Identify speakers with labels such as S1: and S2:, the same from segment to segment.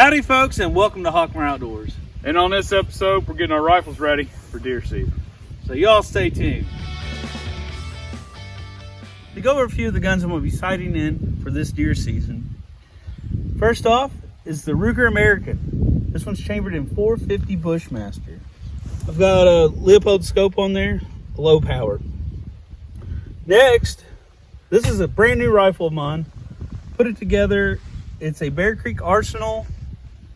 S1: Howdy folks, and welcome to Hawkmore Outdoors.
S2: And on this episode, we're getting our rifles ready for deer season.
S1: So y'all stay tuned. To go over a few of the guns I'm going to be sighting in for this deer season. First off is the Ruger American. This one's chambered in 450 Bushmaster. I've got a Leopold scope on there, low power. Next, this is a brand new rifle of mine. Put it together. It's a Bear Creek Arsenal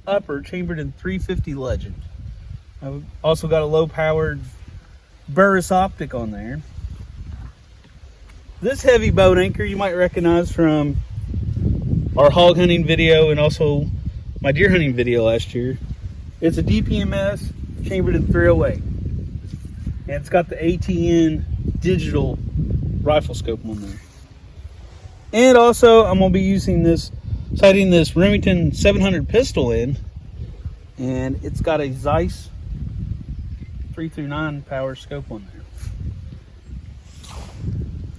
S1: upper chambered in 350 Legend. I've also got a low powered Burris optic on there. This heavy boat anchor you might recognize from our hog hunting video and also my deer hunting video last year. It's a DPMS chambered in 308. And it's got the ATN digital rifle scope on there. And also I'm going to be sighting this Remington 700 pistol in, and it's got a Zeiss 3-9 power scope on there.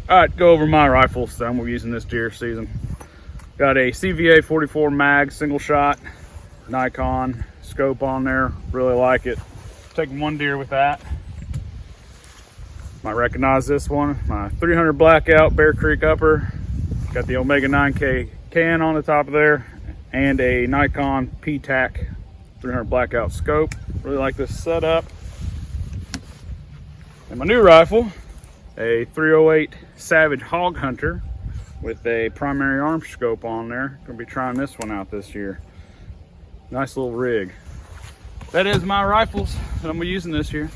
S2: All right, go over my rifles that I'm gonna be using this deer season. Got a CVA 44 mag single shot, Nikon scope on there. Really like it. Taking one deer with that. Might recognize this one. My 300 blackout Bear Creek upper. Got the Omega 9K can on the top of there, and a Nikon PT.3 300 blackout scope. Really like this setup. And my new rifle, a 308 Savage Hog Hunter with a primary arm scope on there. Gonna be trying this one out this year. Nice little rig. That is my rifles that I'm gonna be using this year.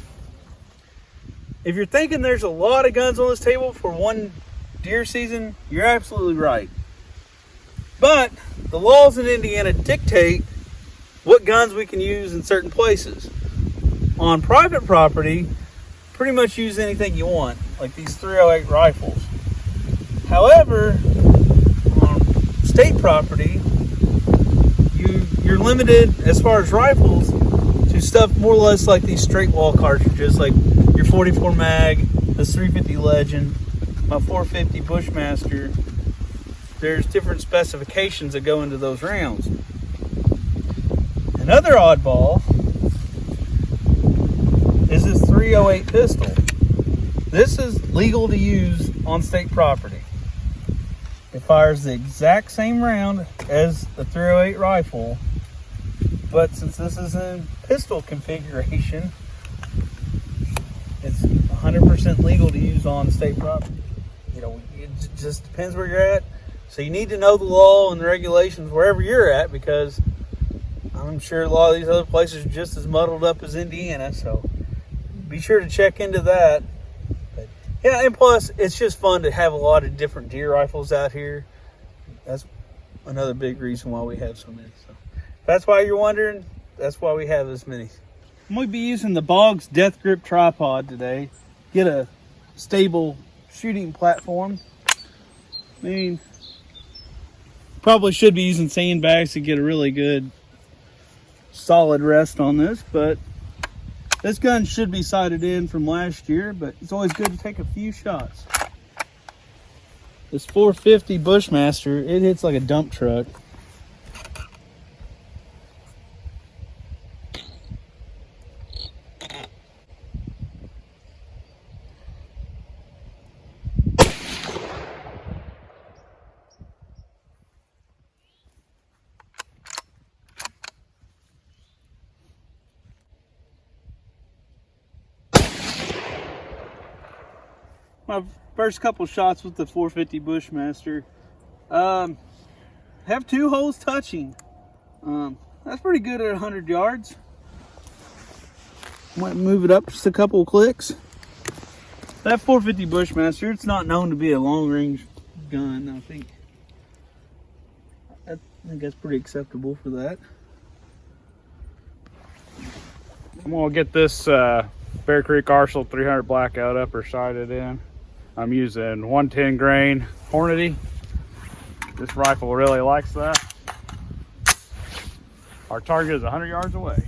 S1: If you're thinking there's a lot of guns on this table for one deer season, you're absolutely right. But the laws in Indiana dictate what guns we can use in certain places. On private property, pretty much use anything you want, like these 308 rifles. However, on state property, you're limited as far as rifles to stuff more or less like these straight wall cartridges, like your 44 mag, this 350 Legend, my 450 Bushmaster. There's different specifications that go into those rounds. Another oddball is this 308 pistol. This is legal to use on state property. It fires the exact same round as the 308 rifle, but since this is in pistol configuration, it's 100% legal to use on state property. You know, it just depends where you're at. So you need to know the law and the regulations wherever you're at, because I'm sure a lot of these other places are just as muddled up as Indiana. So be sure to check into that. But yeah, and plus it's just fun to have a lot of different deer rifles out here. That's another big reason why we have so many. So if that's why you're wondering, that's why we have this many. I'm going to be using the Boggs Death Grip tripod today. Get a stable shooting platform. I mean, probably should be using sandbags to get a really good solid rest on this, but this gun should be sighted in from last year, but it's always good to take a few shots. This 450 Bushmaster, it hits like a dump truck. My first couple shots with the 450 Bushmaster have 2 holes touching. That's pretty good at 100 yards. Might move it up just a couple of clicks. That 450 Bushmaster, it's not known to be a long range gun. I think that's pretty acceptable for that.
S2: I'm gonna get this Bear Creek Arsenal 300 blackout upper sighted in. I'm using 110 grain Hornady. This rifle really likes that. Our target is 100 yards away.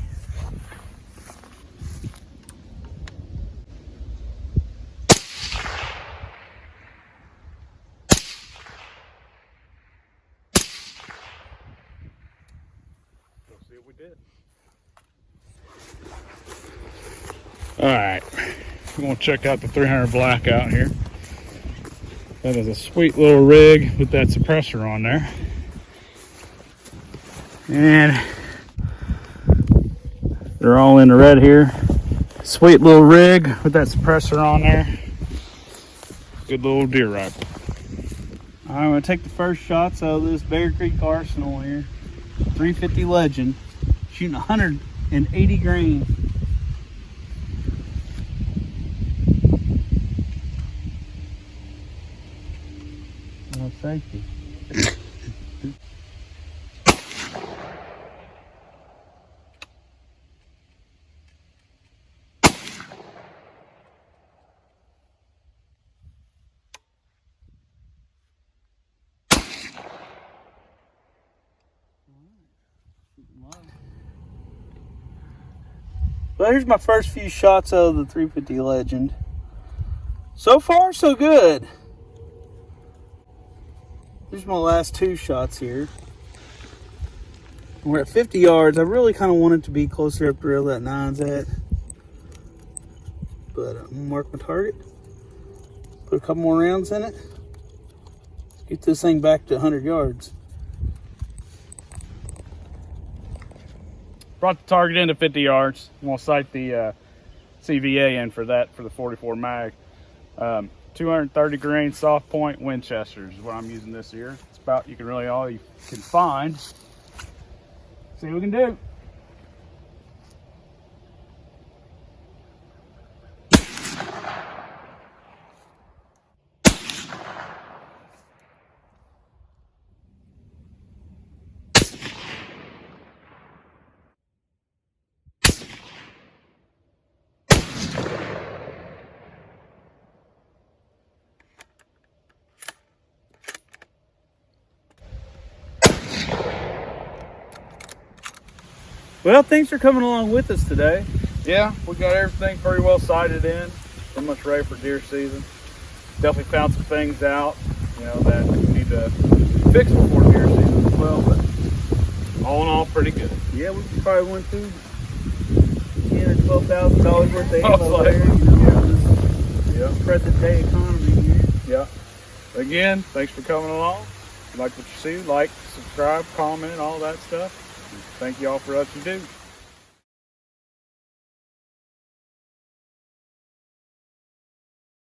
S2: See what we did. All right, we're gonna check out the 300 black out here. That is a sweet little rig with that suppressor on there. And they're all in the red here. Sweet little rig with that suppressor on there. Good little deer rifle.
S1: All right, I'm gonna take the first shots out of this Bear Creek Arsenal here. 350 Legend, shooting 180 grain. No safety. Well, here's my first few shots of the 350 Legend. So far, so good. Here's my last two shots here. We're at 50 yards. I really kind of want it to be closer up to where that 9's at. But I'm gonna mark my target. Put a couple more rounds in it. Let's get this thing back to 100 yards.
S2: Brought the target into 50 yards. I'm gonna sight the CVA in for that for the 44 mag. 230 grain soft point Winchesters is what I'm using this year. It's about all you can find. See what we can do.
S1: Well, thanks for coming along with us today.
S2: Yeah, we got everything pretty well sighted in. Pretty much ready for deer season. Definitely found some things out, that we need to fix before deer season as well. But all in all, pretty good.
S1: Yeah, we probably went through $10,000 or $12,000 worth of ammo there.
S2: Yeah.
S1: Present day economy here.
S2: Yeah. Again, thanks for coming along. If you like what you see, like, subscribe, comment, all that stuff. Thank you all for what you do.